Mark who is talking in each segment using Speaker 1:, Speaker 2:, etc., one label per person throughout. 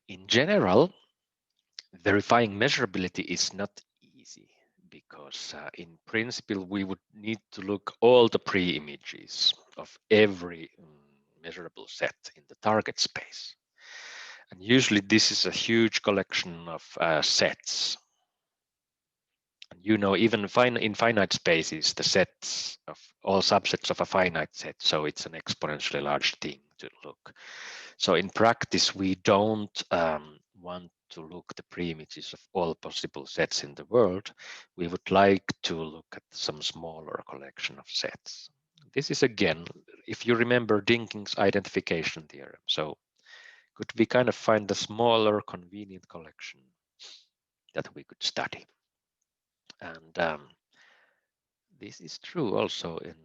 Speaker 1: In general, verifying measurability is not easy because in principle we would need to look all the pre-images of every measurable set in the target space. And usually this is a huge collection of sets. And you know, even in finite spaces, the sets of all subsets of a finite set, so it's an exponentially large thing to look. So in practice, we don't want to look the pre-images of all possible sets in the world. We would like to look at some smaller collection of sets. This is again, if you remember Dinking's identification theorem. So could we kind of find a smaller convenient collection that we could study? And this is true also in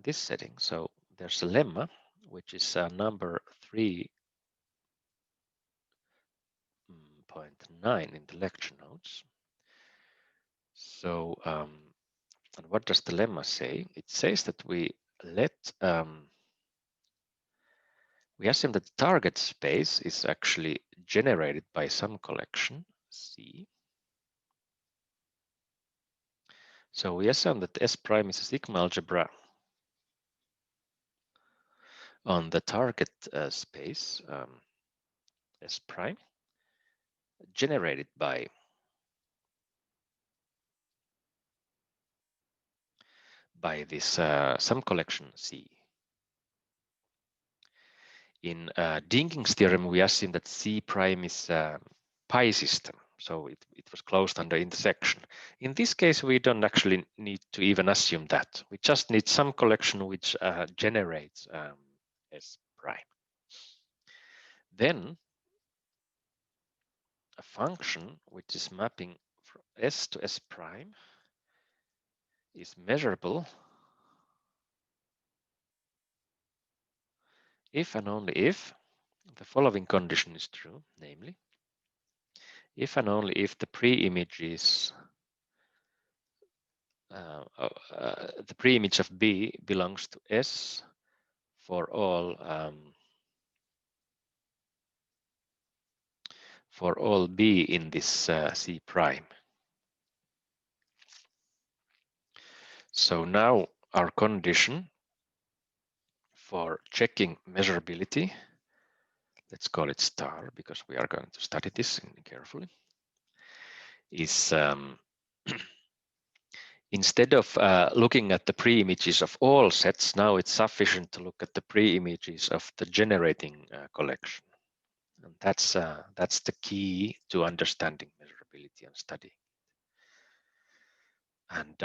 Speaker 1: this setting. So there's a lemma, which is number 3.9 in the lecture notes. So, and what does the lemma say? It says that we assume that the target space is actually generated by some collection C. So we assume that S prime is a sigma algebra on the target space S prime generated by this some collection C. In Dinking's theorem, we assume that C prime is a pi system, so it was closed under intersection. In this case, we don't actually need to even assume that. We just need some collection which generates S prime. Then a function which is mapping from S to S prime is measurable if and only if the following condition is true, namely, if and only if the pre-images the pre-image of B belongs to S for all B in this C prime. So now our condition for checking measurability, let's call it star because we are going to study this carefully, is instead of looking at the pre-images of all sets, now it's sufficient to look at the pre-images of the generating collection. And that's the key to understanding measurability and studying. And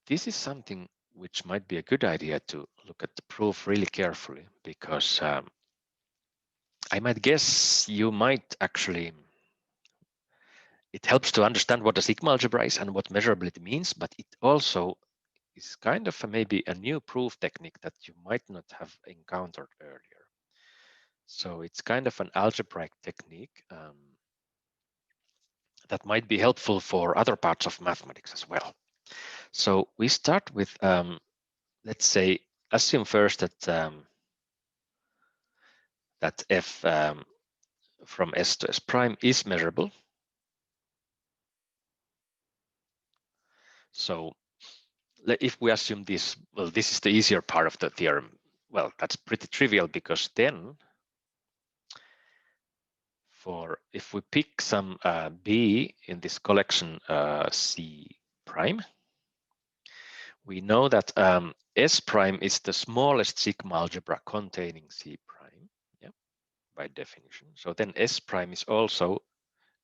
Speaker 1: this is something which might be a good idea to look at the proof really carefully, because I might guess you might actually, it helps to understand what a sigma algebra is and what measurability means, but it also is kind of maybe a new proof technique that you might not have encountered earlier. So it's kind of an algebraic technique that might be helpful for other parts of mathematics as well. So we start with, let's say, assume first that that f from S to S prime is measurable. So if we assume this, well, this is the easier part of the theorem. Well, that's pretty trivial because then if we pick some B in this collection C prime, we know that S prime is the smallest sigma algebra containing C prime, yeah, by definition. So then S prime is also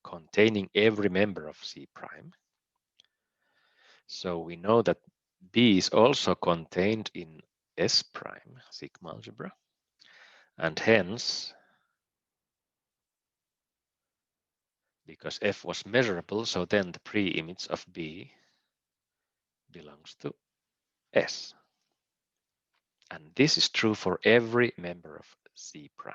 Speaker 1: containing every member of C prime. So we know that B is also contained in S prime sigma algebra, and hence, because F was measurable, so then the pre-image of B belongs to S. And this is true for every member of C prime.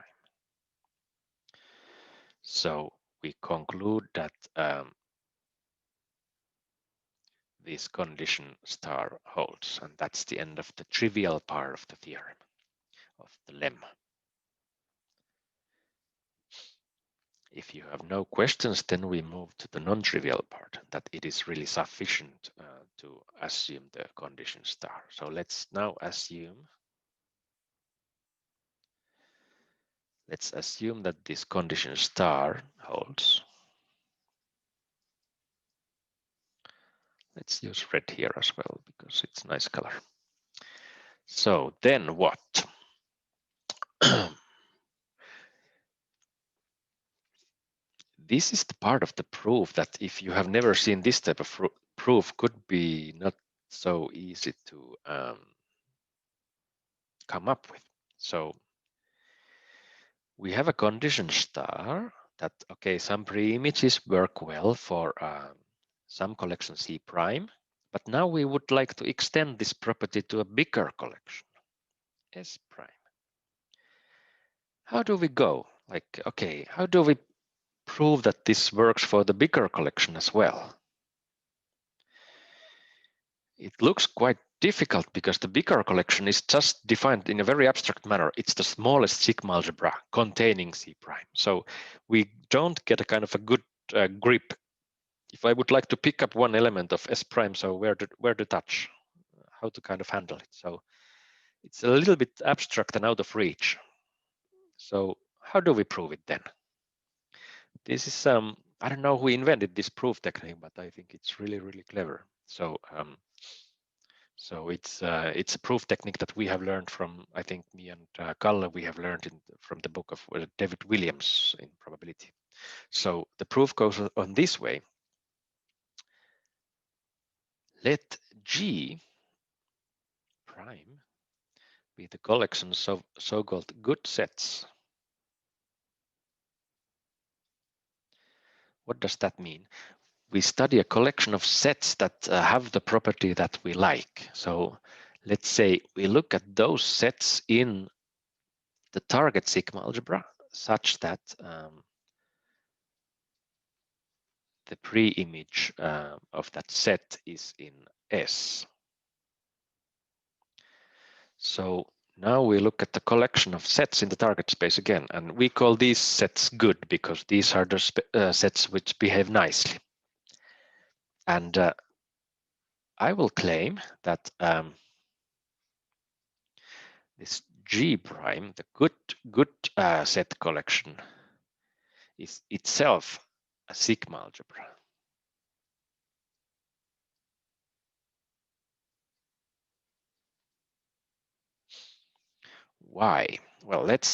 Speaker 1: So we conclude that this condition star holds, and that's the end of the trivial part of the theorem, of the lemma. If you have no questions, then we move to the non-trivial part, that it is really sufficient to assume the condition star. So let's now assume, that this condition star holds. Let's use red here as well because it's a nice color. So then what? This is the part of the proof that if you have never seen this type of proof could be not so easy to come up with. So we have a condition star that, okay, some pre-images work well for some collection C prime, but now we would like to extend this property to a bigger collection, S prime. How do we go? Like, okay, how do we prove that this works for the bigger collection as well? It looks quite difficult because the bigger collection is just defined in a very abstract manner. It's the smallest sigma algebra containing C prime. So we don't get a kind of a good grip. If I would like to pick up one element of S prime, so where to touch, how to kind of handle it. So it's a little bit abstract and out of reach. So how do we prove it then? This is I don't know who invented this proof technique, but I think it's really, really clever. So it's a proof technique that we have learned from, I think me and Kalle, we have learned from the book of David Williams in probability. So the proof goes on this way. Let G prime be the collection of so-called good sets. What does that mean? We study a collection of sets that have the property that we like. So let's say we look at those sets in the target sigma algebra such that the pre-image of that set is in S. So now we look at the collection of sets in the target space again, and we call these sets good because these are the sets which behave nicely. And I will claim that this G prime, the good set collection, is itself a sigma algebra. Why? Well, let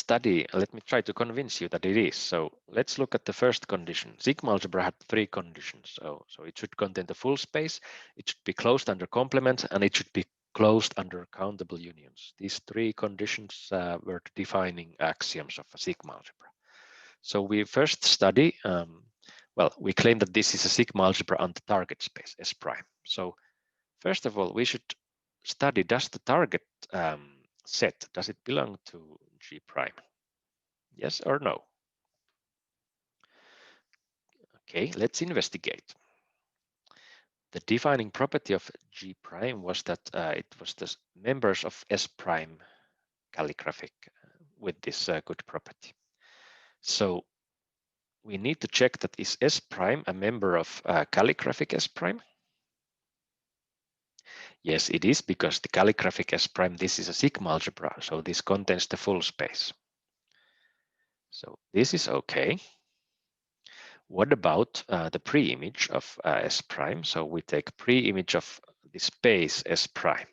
Speaker 1: me try to convince you that it is. So let's look at the first condition. Sigma algebra had three conditions. So it should contain the full space, it should be closed under complement, and it should be closed under countable unions. These three conditions were the defining axioms of a sigma algebra. So we first study, we claim that this is a sigma algebra on the target space, S prime. So first of all, we should study, does the target set, does it belong to G prime? Yes or no? Okay, let's investigate. The defining property of G prime was that it was the members of S prime calligraphic with this good property. So we need to check that is S prime a member of calligraphic S prime? Yes, it is, because the calligraphic S prime, this is a sigma algebra, so this contains the full space. So this is okay. What about the pre-image of S prime? So we take pre-image of the space S prime.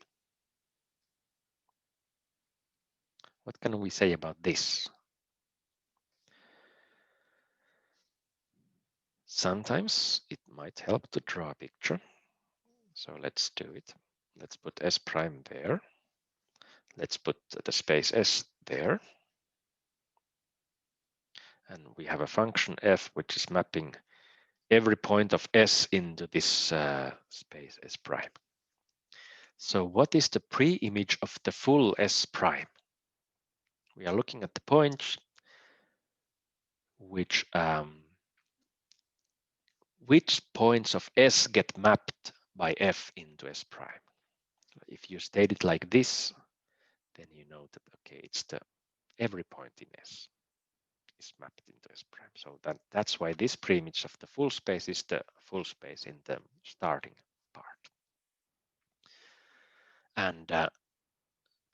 Speaker 1: What can we say about this? Sometimes it might help to draw a picture. So let's do it. Let's put S prime there. Let's put the space S there. And we have a function f which is mapping every point of S into this space S prime. So what is the pre-image of the full S prime? We are looking at the points which points of S get mapped by f into S prime. If you state it like this, then you know that, okay, it's the every point in S. is mapped into S prime. So that's why this preimage of the full space is the full space in the starting part. And the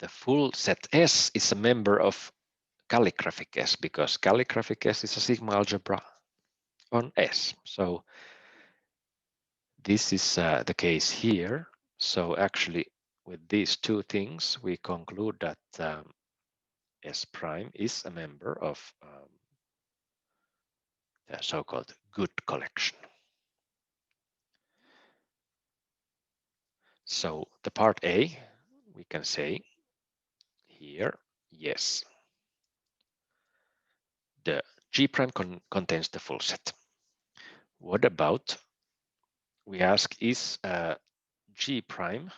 Speaker 1: full set S is a member of calligraphic S because calligraphic S is a sigma algebra on S. So this is the case here. So actually with these two things, we conclude that S prime is a member of the so-called good collection. So the part A, we can say here, yes, the G prime contains the full set. What about, we ask, is G prime,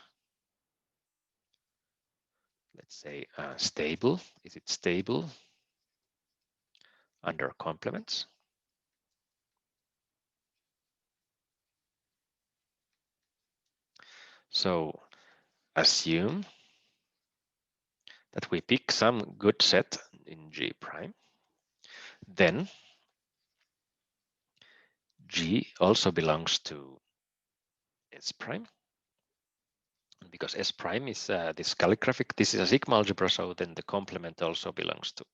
Speaker 1: let's say stable? Is it stable under complements? So assume that we pick some good set in G prime. Then G also belongs to S prime. And because S prime is this calligraphic, this is a sigma algebra, so then the complement also belongs to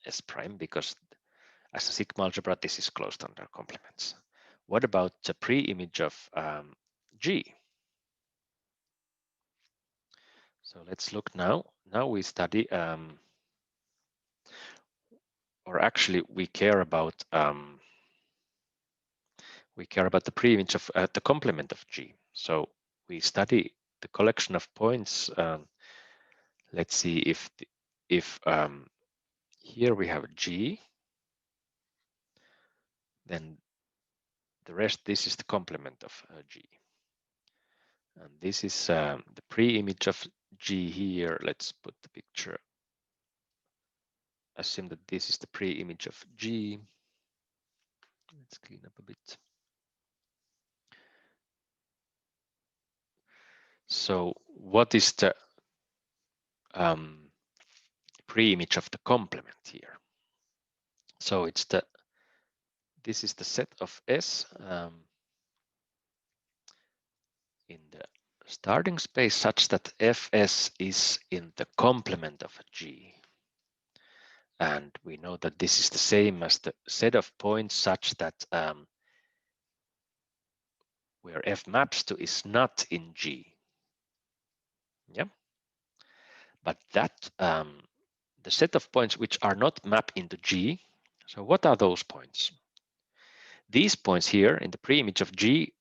Speaker 1: S prime because as a sigma algebra, this is closed under complements. What about the pre-image of G? So let's look now. Now we study, or actually we care about the pre-image of the complement of G. So we study the collection of points. Let's see if here we have G, then the rest, this is the complement of G. And this is the pre-image of G here. Let's put the picture. Assume that this is the pre-image of G. Let's clean up a bit. So what is the pre-image of the complement here? So it's this is the set of S in the starting space such that Fs is in the complement of G. And we know that this is the same as the set of points such that where F maps to is not in G. Yeah. But that the set of points which are not mapped into G. So what are those points? These points here in the pre-image of G,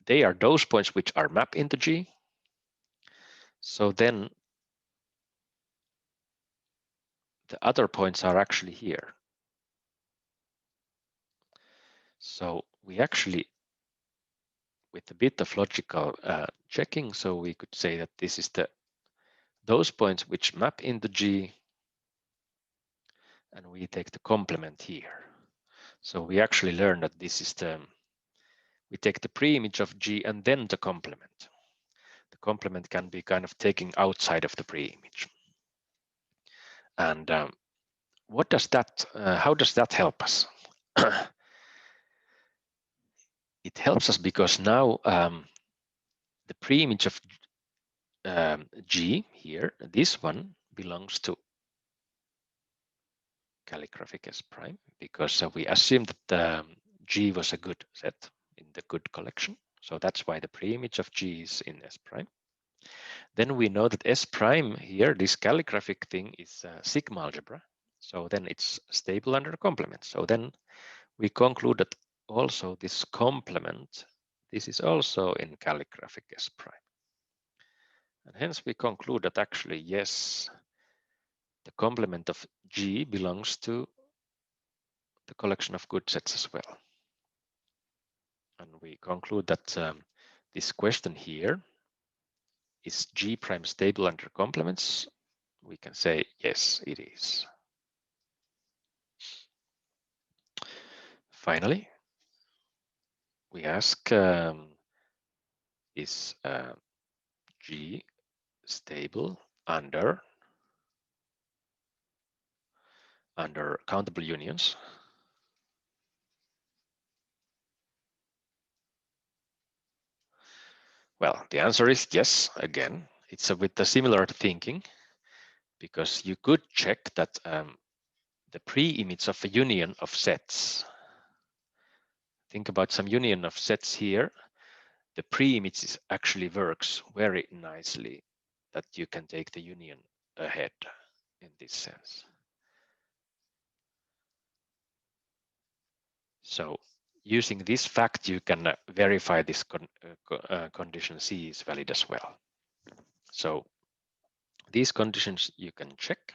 Speaker 1: they are those points which are mapped into G. So then the other points are actually here. So we actually, with a bit of logical checking, so we could say that this is those points which map into G, and we take the complement here. So we actually learn that this is we take the pre-image of G and then the complement. The complement can be kind of taking outside of the pre-image. And what does that? How does that help us? It helps us because now the pre-image of G here, this one belongs to calligraphic S prime because we assumed that G was a good set in the good collection. So that's why the pre-image of G is in S prime. Then we know that S prime here, this calligraphic thing is sigma algebra. So then it's stable under complement. So then we conclude that also this complement, this is also in calligraphic S prime. And hence we conclude that actually, yes, the complement of G belongs to the collection of good sets as well. And we conclude that this question here, is G prime stable under complements? We can say, yes, it is. Finally, we ask, is G stable under under countable unions? Well, the answer is yes. Again, it's with the similar thinking, because you could check that the pre-image of a union of sets. Think about some union of sets here. The pre-image actually works very nicely, that you can take the union ahead in this sense. So using this fact, you can verify this condition C is valid as well. So these conditions you can check,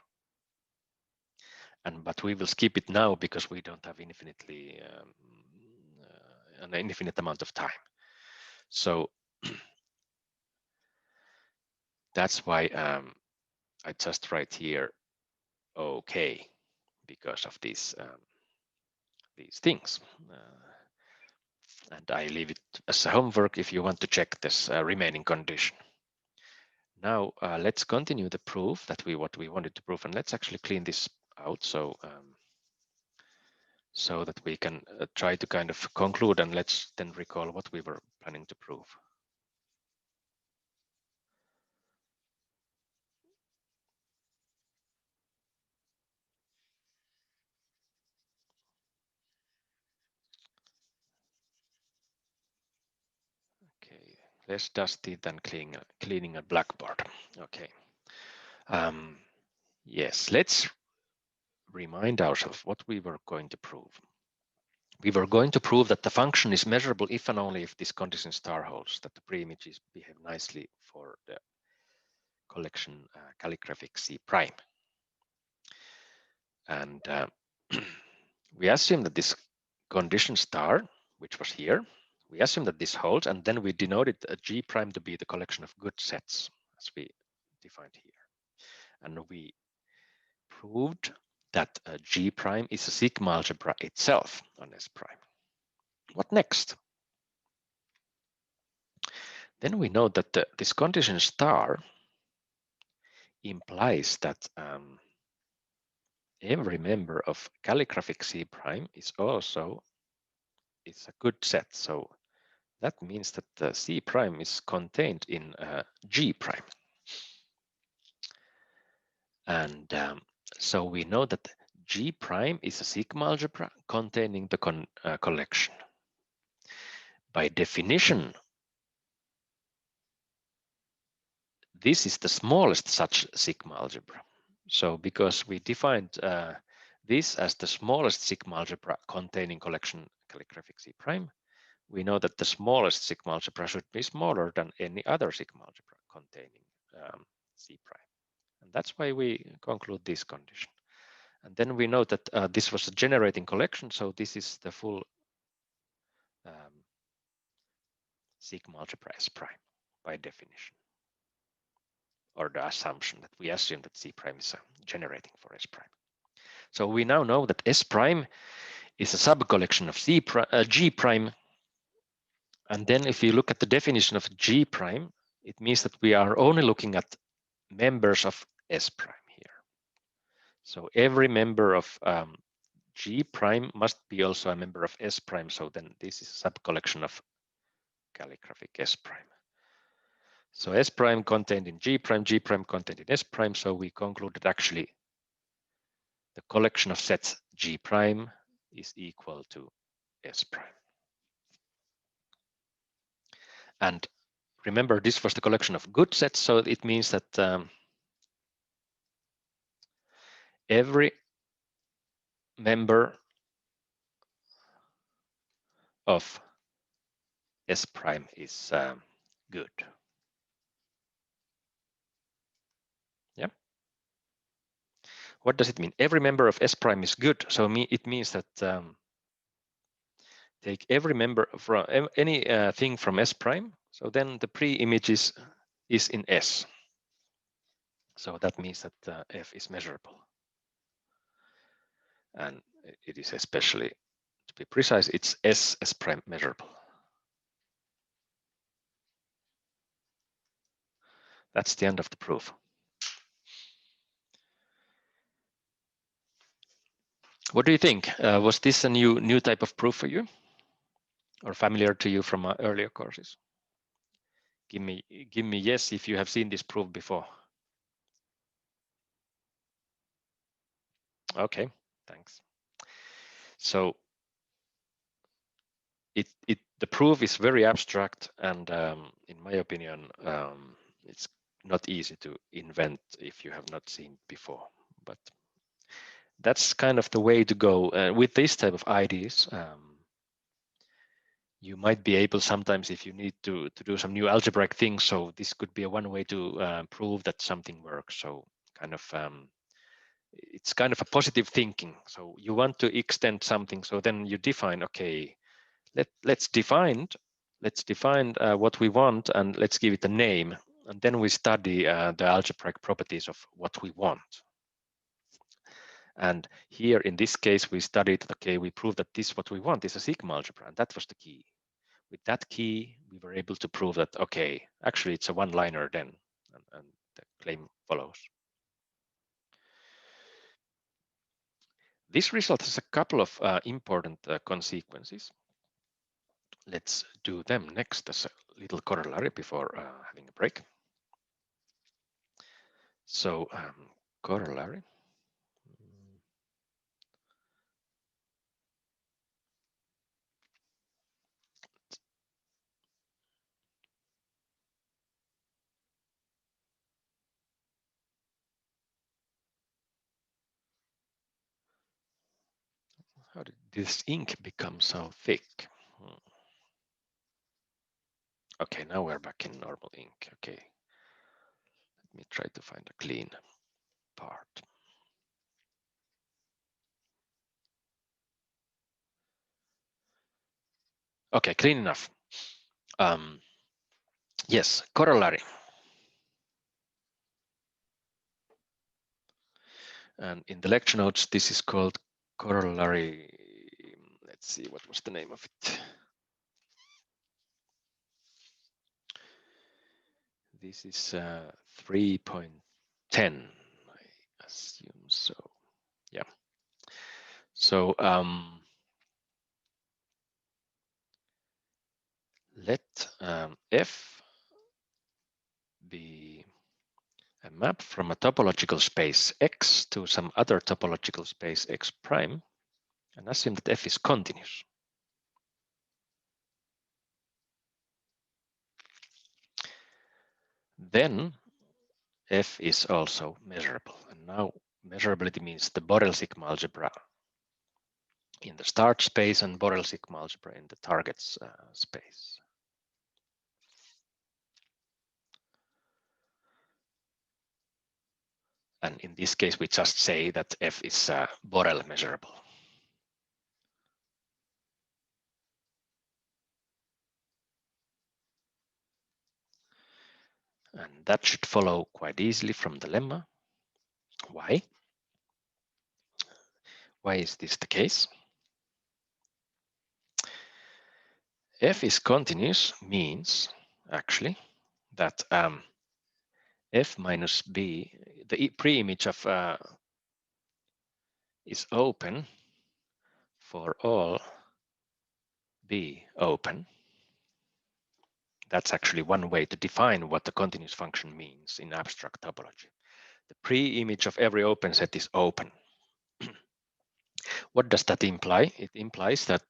Speaker 1: but we will skip it now because we don't have infinitely an infinite amount of time. So that's why I just write here okay, because of these things. And I leave it as a homework if you want to check this remaining condition. Now let's continue the proof that what we wanted to prove, and let's actually clean this out so that we can try to kind of conclude, and let's then recall what we were planning to prove. Okay, less dusty than cleaning a blackboard. Okay. Yes, let's remind ourselves what we were going to prove. We were going to prove that the function is measurable if and only if this condition star holds, that the pre-images behave nicely for the collection calligraphic C prime. And we assume that this condition star, which was here, we assume that this holds, and then we denoted a G prime to be the collection of good sets, as we defined here. And we proved that G prime is a sigma algebra itself on S prime. What next? Then we know that this condition star implies that every member of calligraphic C prime is also a good set. So that means that the C prime is contained in G prime. And so we know that G prime is a sigma algebra containing the collection. By definition, this is the smallest such sigma algebra. So because we defined this as the smallest sigma algebra containing collection calligraphic C prime, we know that the smallest sigma algebra should be smaller than any other sigma algebra containing C prime. And that's why we conclude this condition. And then we know that this was a generating collection, so this is the full sigma algebra S prime by definition, or the assumption that we assume that C prime is generating for S prime. So we now know that S prime is a subcollection of G prime. And then if you look at the definition of G prime, it means that we are only looking at members of S prime here. So every member of G prime must be also a member of S prime. So then this is a subcollection of calligraphic S prime. So S prime contained in G prime contained in S prime. So we conclude that actually the collection of sets G prime is equal to S prime. And remember, this was the collection of good sets. So it means that every member of S prime is good. Yeah. What does it mean? Every member of S prime is good. So it means that take every member from any thing from S prime. So then the pre-image is in S. So that means that F is measurable. And it is especially, to be precise, it's S prime measurable. That's the end of the proof. What do you think? Was this a new type of proof for you, or familiar to you from earlier courses? Give me yes if you have seen this proof before. Okay, thanks. So the proof is very abstract, and in my opinion, it's not easy to invent if you have not seen before. But that's kind of the way to go with this type of ideas. You might be able sometimes if you need to do some new algebraic things. So this could be one way to prove that something works. So kind of it's kind of a positive thinking. So you want to extend something. So then you define, okay, let's define what we want, and let's give it a name. And then we study the algebraic properties of what we want. And here in this case, we studied, okay, we proved that this what we want is a sigma algebra, and that was the key. With that key, we were able to prove that, okay, actually it's a one-liner then, and the claim follows. This result has a couple of important consequences. Let's do them next as a little corollary before having a break. So corollary. How did this ink become so thick? Okay, now we're back in normal ink. Okay, let me try to find a clean part. Okay, clean enough. Yes, corollary. And in the lecture notes, this is called corollary. Let's see, what was the name of it? This is 3.10, I assume so. Yeah. So let F be a map from a topological space X to some other topological space X prime, and assume that F is continuous. Then F is also measurable. And now measurability means the Borel sigma algebra in the start space and Borel sigma algebra in the targets space. And in this case, we just say that F is Borel measurable. And that should follow quite easily from the lemma. Why? Why is this the case? F is continuous means actually that F minus B, the pre-image of is open for all B open. That's actually one way to define what the continuous function means in abstract topology. The pre-image of every open set is open. What does that imply? It implies that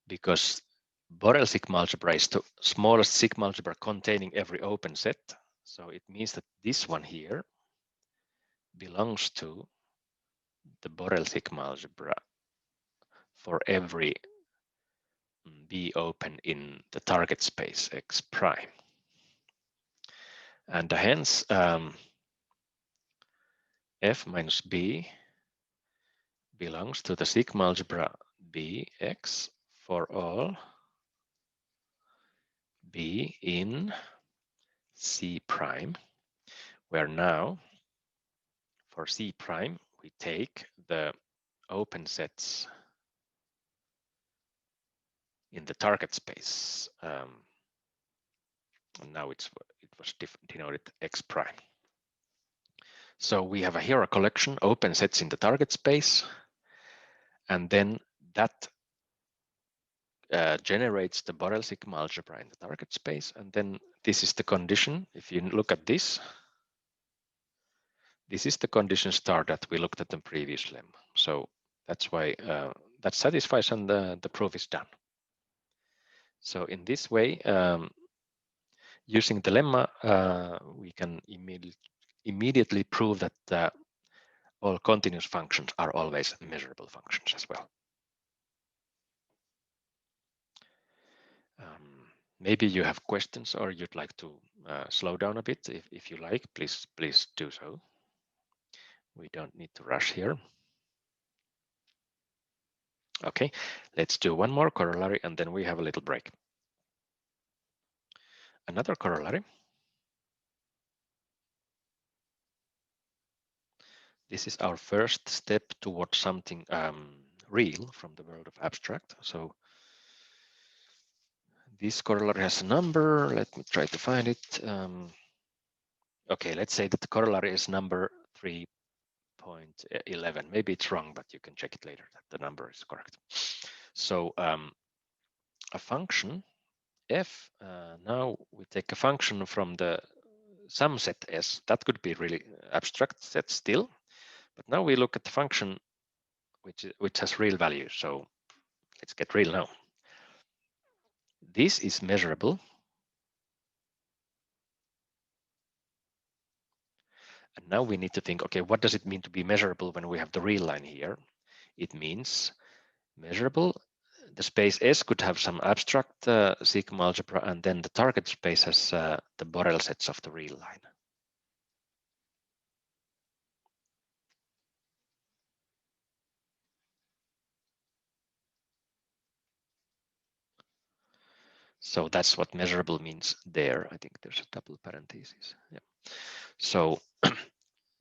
Speaker 1: because Borel sigma algebra is the smallest sigma algebra containing every open set, so it means that this one here belongs to the Borel sigma algebra for every B open in the target space X prime. And hence F minus B belongs to the sigma algebra Bx for all B in C prime, where now for C prime, we take the open sets in the target space. And now it was denoted X prime. So we have here a collection, open sets in the target space, and then that generates the Borel sigma algebra in the target space. And then this is the condition. If you look at this is the condition star that we looked at in previous lemma. So that's why that satisfies, and the proof is done. So in this way, using the lemma, we can immediately prove that all continuous functions are always measurable functions as well. Maybe you have questions, or you'd like to slow down a bit. If you like, please do so. We don't need to rush here. Okay, let's do one more corollary, and then we have a little break. Another corollary. This is our first step towards something real from the world of abstract. So this corollary has a number. Let me try to find it. Okay, let's say that the corollary is number 3.11. Maybe it's wrong, but you can check it later that the number is correct. So a function f, now we take a function from the some set S. That could be really abstract set still, but now we look at the function which has real values. So let's get real now. This is measurable. And now we need to think, okay, what does it mean to be measurable when we have the real line here? It means measurable. The space S could have some abstract sigma algebra, and then the target space has the Borel sets of the real line. So that's what measurable means there. I think there's a double parenthesis. Yeah. So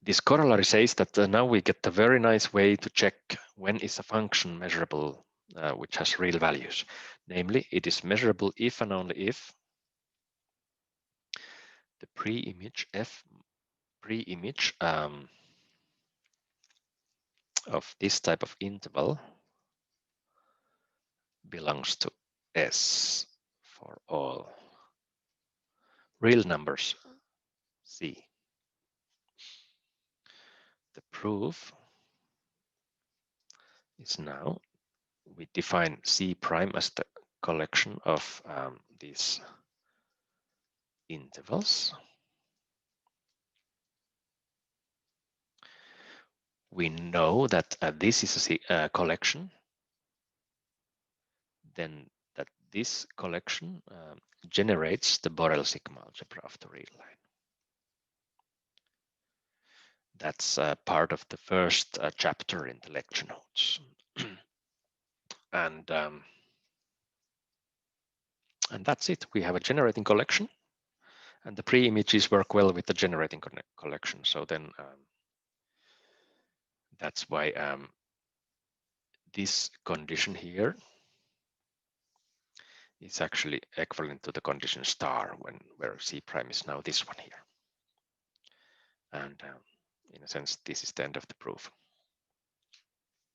Speaker 1: this corollary says that now we get a very nice way to check when is a function measurable which has real values. Namely, it is measurable if and only if the pre-image of this type of interval belongs to S for all real numbers C. The proof is now we define C prime as the collection of these intervals. We know that this is a collection, then that this collection generates the Borel sigma algebra of the real line. That's part of the first chapter in the lecture notes. And that's it. We have a generating collection, and the pre-images work well with the generating collection. So then that's why this condition here is actually equivalent to the condition star where C prime is now this one here. And in a sense, this is the end of the proof.